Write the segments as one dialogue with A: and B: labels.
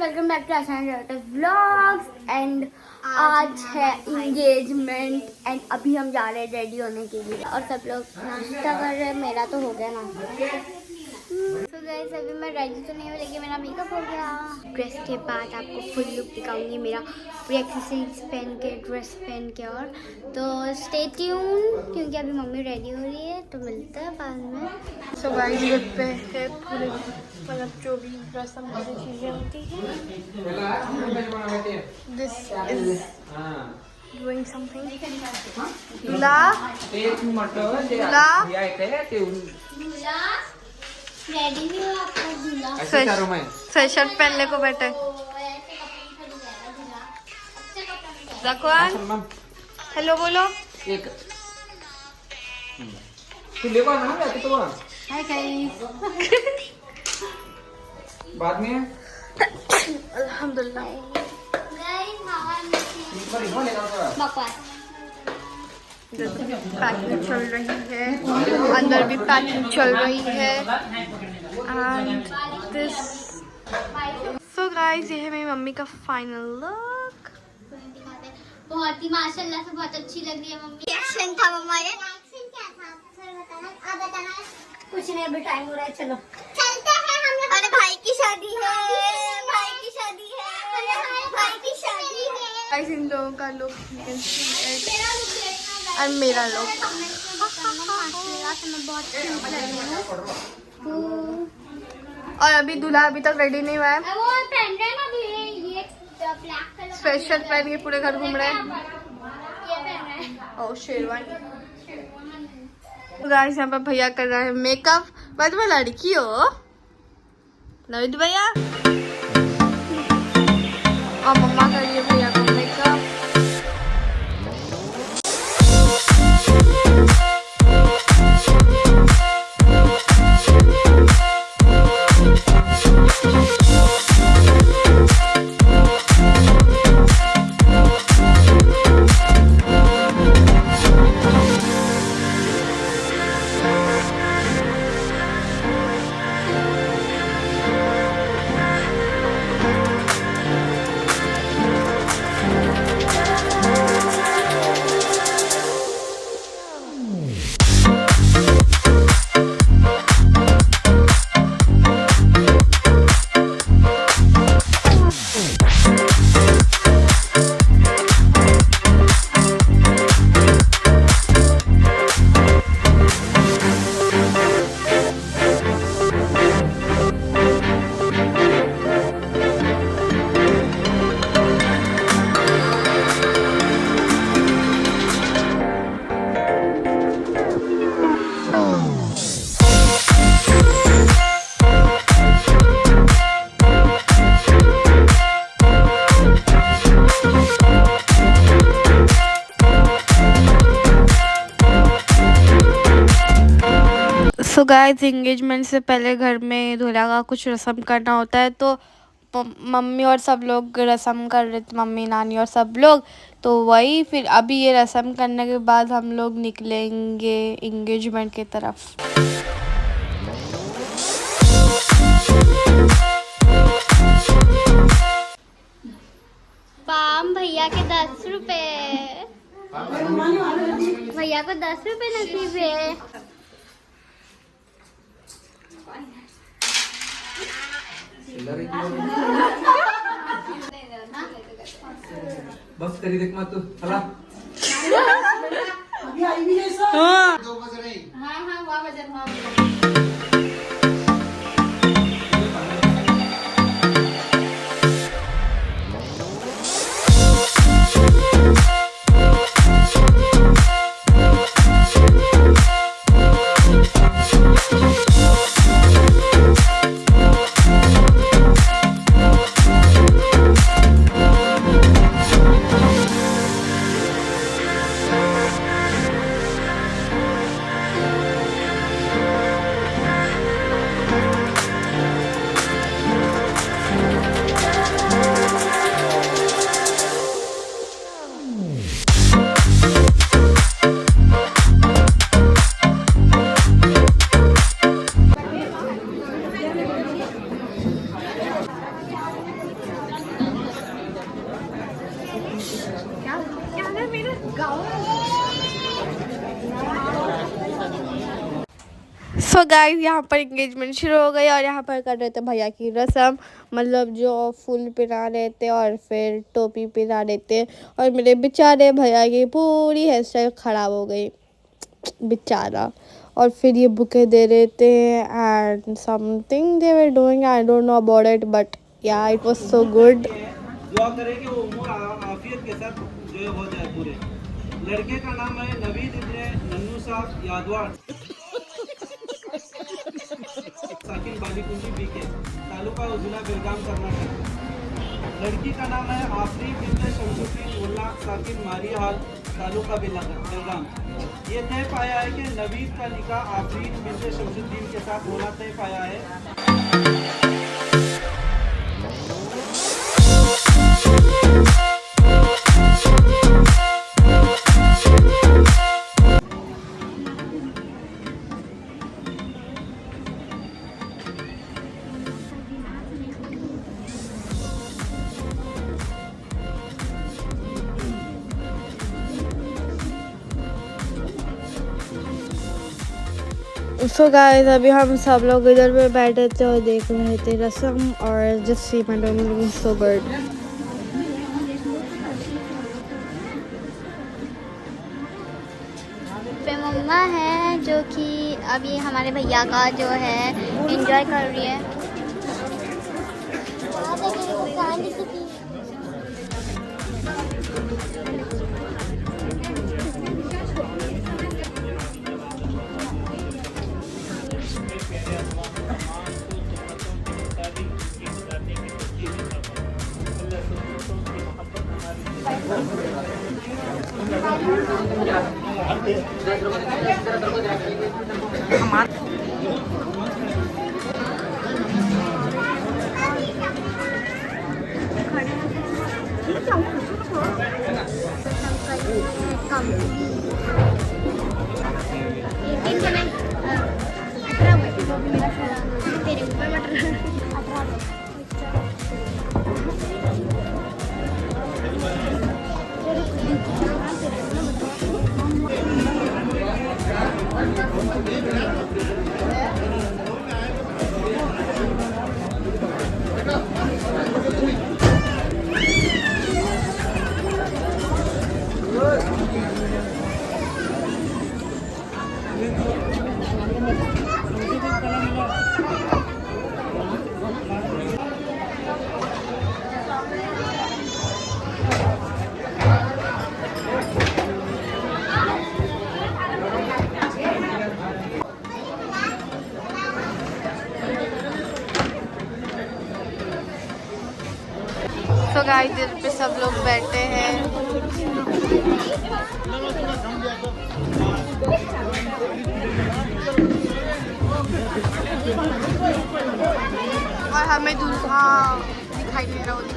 A: Welcome back to आसान vlogs and आज है इंगेजमेंट एंड अभी हम जा रहे हैं रेडी होने के लिए और सब लोग नाश्ता कर रहे हैं। मेरा तो हो गया नाश्ता। तो गाइस अभी मैं रेडी तो नहीं हूँ लेकिन मेरा मेकअप हो गया। ड्रेस के बाद आपको फुल लुक दिखाऊंगी मेरा पूरी एक्सेसरीज पहन के ड्रेस पहन के। और तो स्टे ट्यून क्योंकि अभी मम्मी रेडी हो रही है तो मिलते हैं बाद में।
B: सो गाइस ये पे है पूरे मतलब जो भी रस्म वाली चीजें होती हैं। This is doing something. दूल्हा
A: रेडी नहीं हो आपका दूल्हा?
B: फ्रेशर पहनने को बैठे। जकवान हेलो बोलो।
C: एक तू ले को ना जाती तो
A: हाय गाइस।
C: बाद में
B: अल्हम्दुलिल्लाह
A: गाइस हवा में
C: पर हो लेगा
A: बकवास।
B: पैकिंग चल रही है, अंदर भी पैकिंग चल रही है। एंड दिस सो गाइस ये है मेरी मम्मी का फाइनल लुक।
A: बहुत ही माशाल्लाह से बहुत अच्छी लग रही है मम्मी। एक्शन था मम्मा ये। एक्शन क्या था थोड़ा बताना। आप बताना। कुछ नहीं अभी टाइम हो रहा है चलो चलते हैं हम लोग। अरे भाई की शादी है, भाई की शादी है, भाई की शादी है।
B: गाइस इन लोगों का लुक और मेरा लुक
A: बहुत क्यूट लग रही हूँ।
B: और अभी दूल्हा अभी तक रेडी नहीं हुआ है।
A: वो पहन रहे हैं ना अभी ये ब्लैक कलर
B: स्वेटशर्ट पहन के पूरे घर घूम रहे हैं।
A: ये पहन रहे हैं।
B: और शेरवानी। गाइस यहाँ पर भैया कर रहा है मेकअप। भाई तुम्हें लड़की हो नवीद भैया। और मम्मा कर रही है भैया को मेकअप। सो गाइस एंगेजमेंट से पहले घर में दूल्हा का कुछ रस्म करना होता है तो मम्मी और सब लोग रस्म कर रहे थे, मम्मी नानी और सब लोग। तो वही फिर अभी ये रस्म करने के बाद हम लोग निकलेंगे एंगेजमेंट की तरफ।
A: पाम भैया के 10 रुपए। भैया को 10 रुपए नसीब है।
C: बस करी देख मत तू चला।
D: अभी आई भी नहीं सर।
B: हाँ।
D: 2 बज रही।
A: हाँ वहाँ बजर वहाँ
B: सो गाइस यहाँ पर इंगेजमेंट शुरू हो गई और यहाँ पर कर रहे थे भैया की रस्म, मतलब जो फूल पहना रहे थे और फिर टोपी पहना रहे थे। और मेरे बेचारे भैया की पूरी हेयर स्टाइल ख़राब हो गई बेचारा। और फिर ये बुके दे रहे थे and something they were doing, I don't know about it, but या इट वाज सो गुड।
D: दुआ करें कि वो उम्र आफियत के साथ जो हो जाए पूरे। लड़के का नाम है नवीद इब्ने नन्नू साहब यादवार, साकिन बालीकुंडी बीके, तालुका उजिला बेलगाम कर्नाटक। लड़की का नाम है आफरीन बिन्ते शमसुद्दीन मुल्ला, साकिन मारियाहाल, तालुका बेलगाम। ये तय पाया है कि नवीद का निकाह आफरीन बिन्ते शमसुद्दीन के साथ होना तय पाया है।
B: सो गाइस अभी हम सब लोग इधर पे बैठे थे और देख रहे थे रस्म और just see my dog looking so good.
A: पे मम्मा है जो कि अभी हमारे भैया का जो है एंजॉय कर रही है।
B: तो गाइस इधर पे सब लोग बैठे हैं और हमें दूल्हा दिखाई दे रहा होता।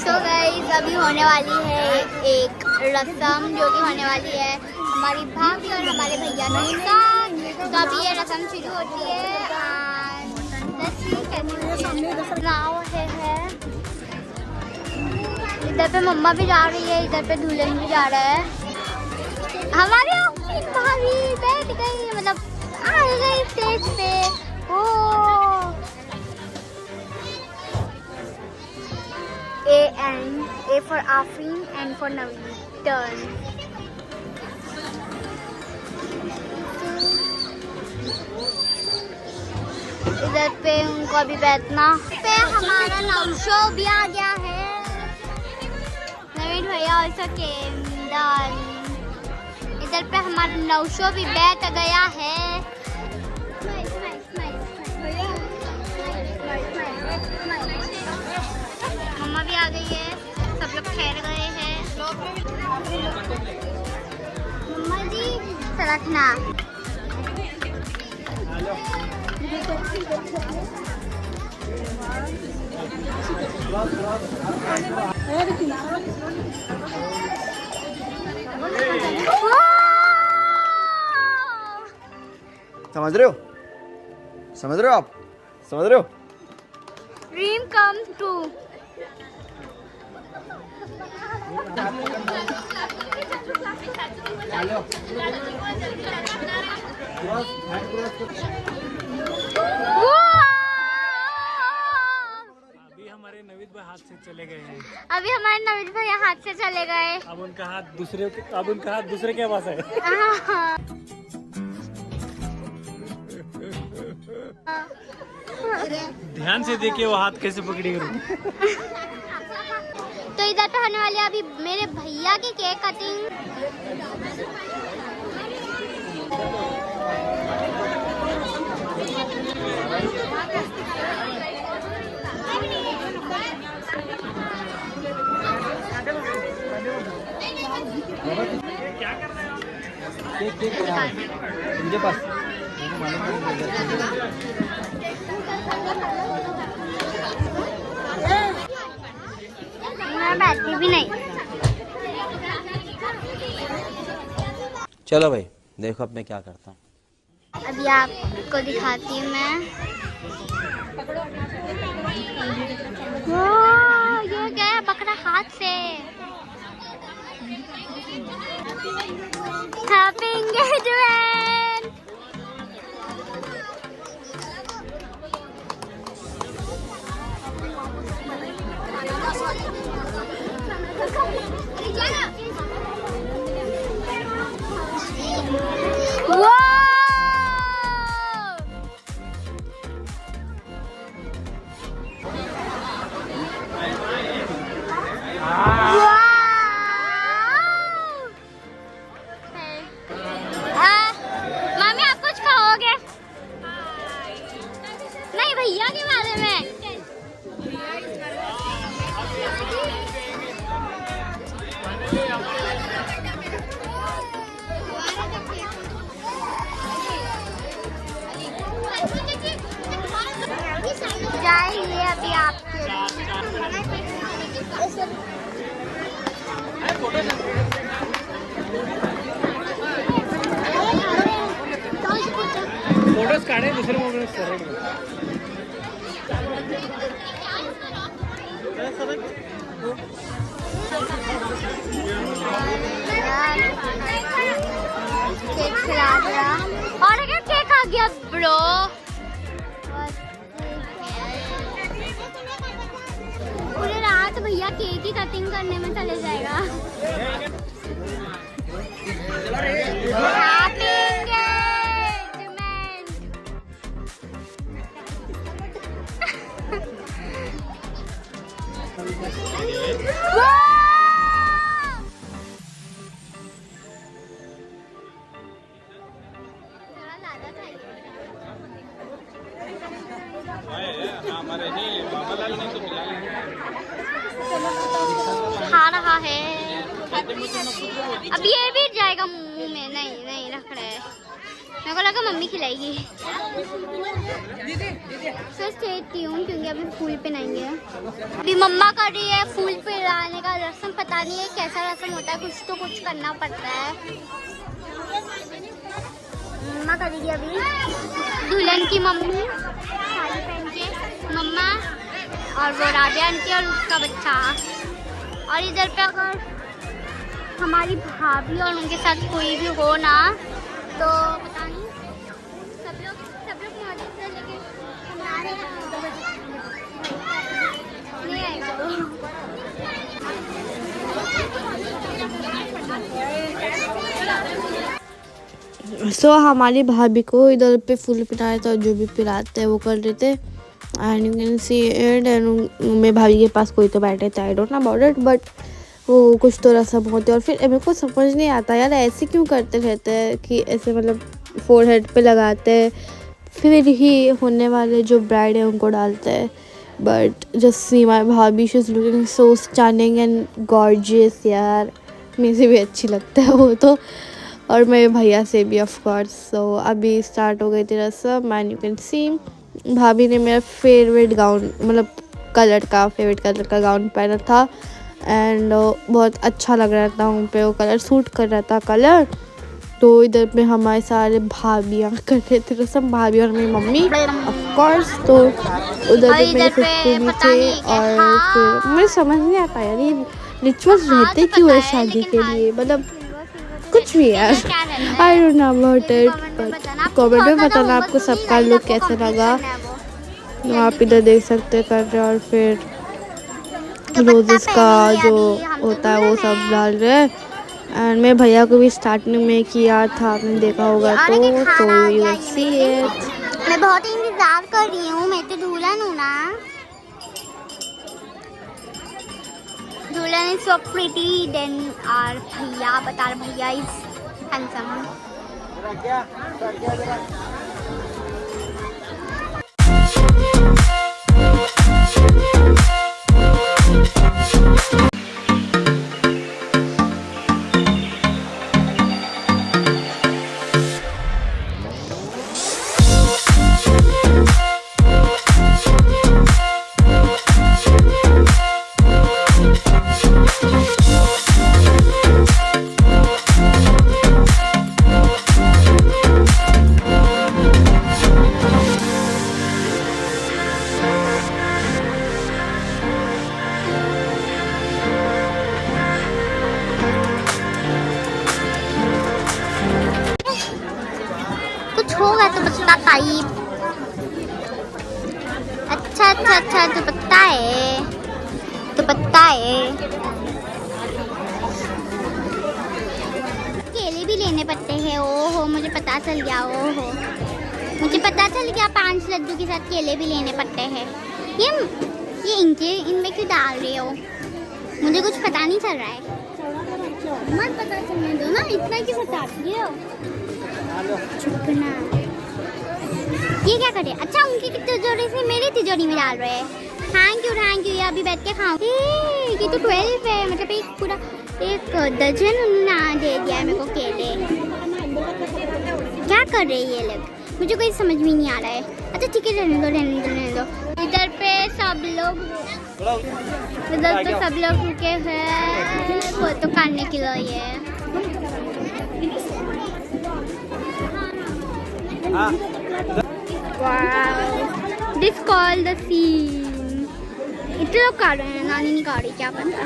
A: सो गाइस अभी होने वाली है एक रस्म जो कि होने वाली है हमारी भाभी और हमारे भैया के साथ। तो अभी ये रस्म शुरू होती है। नाव है इधर पे मम्मा भी जा रही है, इधर पे दुल्हन भी जा रहा है। हमारी भाभी बैठ गई, मतलब आ गई स्टेज पे। ओ A for Afreen, N for Naveen. Turn. इधर पे उनको अभी बैठना पे हमारा नौशो भी आ गया है। नवीन भैया also came done. इधर पे हमारा नौशो भी बैठ गया है। मम्मा भी आ गई है, सब लोग ठहर गए हैं। मम्मा जी सरकना।
E: समझ रहे हो? समझ रहे हो आप? समझ रहे हो?
A: Dream come true.
F: अभी हमारे नवीद भाई हाथ से चले गए हैं।
A: अभी हमारे नवीद भैया हाथ से चले गए।
F: अब उनका हाथ दूसरे के पास है। ध्यान से देखिए वो हाथ कैसे पकड़ी करूँ।
A: तो इधर पे होने वाली है अभी मेरे भैया की केक कटिंग।
C: मुझे पास
A: मैं बैठती भी नहीं।
G: चलो भाई देखो अब मैं क्या करता हूँ।
A: अभी आपको दिखाती हूँ मैं। ये क्या है, पकड़ा हाथ से। Happy engagement. मामी आप कुछ खाओगे? नहीं भैया के बारे में। जाइए अभी आपके
F: फोटोज काढे दुसरे मोबाईल सरळ
A: केक खिला दिया और अगर केक आ गया ब्रो। पूरी रात भैया केक की कटिंग करने में चले जाएगा। Happy engagement. खा रहा है। अब ये भी जाएगा मुंह में। नहीं रख रहे हैं। मेरे को लगा मम्मी खिलाएगी। सो स्टे ट्यून क्योंकि अभी फूल पहनाएंगे। अभी मम्मा कर रही है फूल पहनाने का रस्म। पता नहीं है कैसा रस्म होता है, कुछ तो कुछ करना पड़ता है। मम्मा करेगी अभी। दुल्हन की मम्मी साड़ी पहन के, मम्मा और वो राबिया आंटी और उसका बच्चा। और इधर पे अगर हमारी भाभी और उनके साथ कोई भी हो ना तो पता नहीं सब लोग मदद से, लेकिन हमारे नहीं आएगा वो।
B: सो हमारी भाभी को इधर पे फूल पिलाया था, जो भी पिलाते हैं वो कर रहे थे। And you can see it. And मेरे भाभी के पास कोई तो बैठे थे, I don't know about it, but वो कुछ तो रस्म होते हैं। और फिर मेरे को समझ नहीं आता यार ऐसे क्यों करते रहते हैं कि ऐसे मतलब फोरहेड पे लगाते हैं, फिर ही होने वाले जो ब्राइड है उनको डालते हैं। बट जस्ट सी माई भाभी, she is looking so stunning and gorgeous यार। मेरे से भी अच्छी लगता है वो तो, और मेरे भैया से भी ऑफ कोर्स। सो अभी स्टार्ट हो गई थी रस्म। एंड यू कैन सी भाभी ने मेरा फेवरेट गाउन, मतलब फेवरेट कलर का गाउन पहना था। एंड बहुत अच्छा लग रहा था उन पे, वो कलर सूट कर रहा था कलर। तो इधर पे हमारे सारे भाभियाँ कर रहे थे रस्म, भाभी और मेरी मम्मी। कोर्स, तो उधर
A: और
B: पे
A: इधर
B: मेरे
A: पे
B: फुफ्फू भी
A: पता
B: थे।
A: नहीं क्या
B: और
A: था।
B: फिर मुझे समझ नहीं आता यार ये रिचुअल्स
A: हाँ,
B: रहते
A: तो
B: क्यों
A: पता
B: है
A: है,
B: शादी
A: लेकिन
B: के
A: हाँ,
B: लिए, मतलब
A: सिल्वर
B: कुछ भी यार।
A: क्या रहता
B: आई
A: है?
B: डोंट नो अबाउट
A: ये भी
B: इट,
A: comment में
B: बट
A: बताना। आपको
B: कमेंट में
A: बहुत ज़्यादा
B: बताना
A: homework
B: आपको
A: तो नहीं
B: सबका
A: guys,
B: लुक
A: आपको
B: कैसा
A: complete
B: लगा।
A: करना है वो।
B: आप
A: जल्दी
B: इधर
A: से।
B: देख सकते कर रहे हैं, और फिर
A: दुपट्टा
B: रोजेस का
A: पहनेंगे
B: जो
A: अभी, हम तो
B: होता है वो
A: दुल्हन
B: सब
A: हैं।
B: डाल रहे हैं। एंड मेरे भैया को भी स्टार्टिंग में किया था, आपने देखा होगा
A: और
B: तो
A: एक खाना आ
B: यू
A: गया
B: कैन
A: ये
B: सी
A: मेरे लिए।
B: इट।
A: मैं बहुत इंतजार कर रही हूँ, मैं तो दुल्हन हूँ ना। दुल्हन is so pretty than R भैया, बट आर भैया इज हैंडसम। कुछ होगा तो बता टाइप। अच्छा अच्छा अच्छा, दुपट्टा है, दुपट्टा है। केले भी लेने पड़ते हैं। ओहो, मुझे पता चल गया। ओहो, मुझे पता चल गया 5 लड्डू के साथ केले भी लेने पड़ते हैं। ये इनमें क्यों डाल रहे हो? मुझे कुछ पता नहीं चल रहा है। मत पता चलने दो ना, इतना क्यों बताती हो? चुप ना। ये क्या करे? अच्छा, उनकी तिजोरी से मेरी तिजोरी में डाल रहे हैं। थैंक यू ये अभी बैठ के खाऊं। ये तो 12 है, मतलब एक पूरा एक दर्जन उन्होंने दे दिया है मेरे को केले। क्या कर रहे हैं ये लोग? मुझे कोई समझ में नहीं आ रहा है। अच्छा ठीक है, रहने दो। इधर पे सब लोग रुके हैं फोटो काटने के लिए। Wow, this called the scene. इतने लोग काट रहे हैं, नानी नहीं काट रही, क्या पता।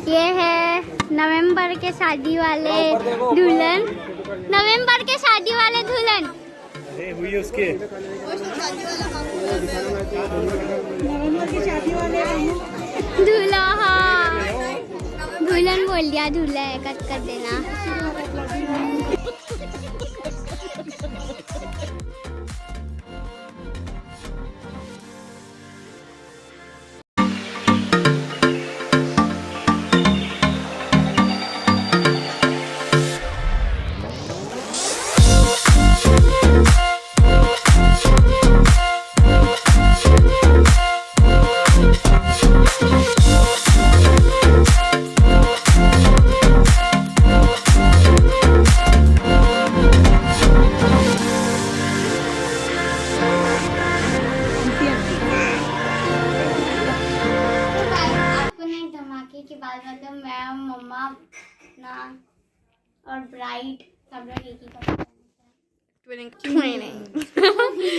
A: ये है नवंबर के शादी वाले दुल्हन। नवंबर के शादी वाले दुल्हन।
F: हुई उसके
A: दूल्हा, दुल्हन बोल दिया, दूल्हा है, कट कर देना। के बाद मतलब मैं, मम्मा ना और ब्राइड सब लोग एक ही करते हैं।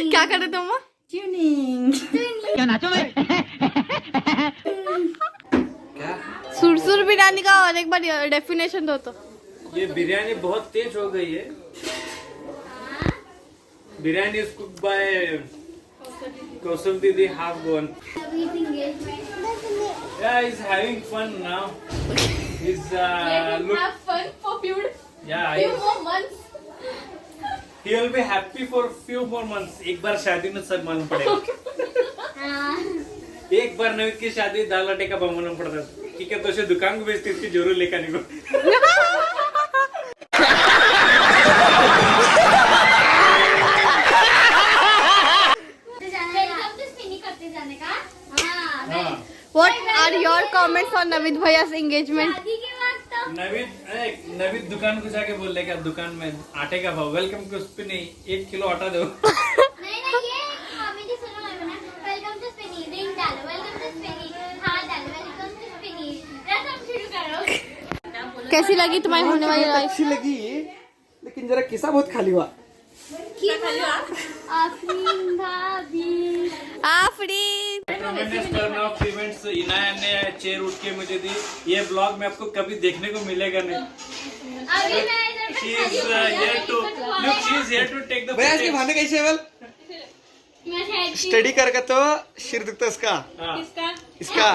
B: क्या कर रहे थे मम्मा? सुरसुर बिरयानी का और एक बार डेफिनेशन दो तो।
F: ये बिरयानी बहुत तेज हो गई है। Biryani is cooked bye Kausal Didi half gone. Yeah, he's having fun now. He's
H: have fun for few more months.
F: He will be happy for few more months. एक बार शादी में सब मालूम पड़ेगा। एक बार नवीद की शादी दाल आटे का मालूम पड़ता है। ठीक है, तो उसे दुकान को बेचती इसकी जरूर लेकर निको।
B: What are your comments on Navid Bhaiya's engagement?
F: Naveed दुकान को जाके बोल लेगा दुकान में आटे का भाव वेलकम को उस पे नहीं 1 किलो आटा दो।
A: नहीं ये मेरी सुनो ना,
B: कैसी लगी तुम्हारी होने वाली लाइफ?
D: अच्छी लगी लेकिन जरा किस्सा बहुत खाली हुआ।
A: आफरीन भाभी
B: Afreen
F: ट्रेमेंडस turn off events Inaya ने चेयर उठ के मुझे दी। ये ब्लॉग में आपको कभी देखने को मिलेगा नहीं।
A: अभी मैं इधर पे
F: She is here to look. She is here to take the
D: भैया इसके
F: footage.
D: भाने कैसे है बल?
A: मैं
D: स्टडी करके तो सिर दुखता इसका
F: हाँ।
D: इसका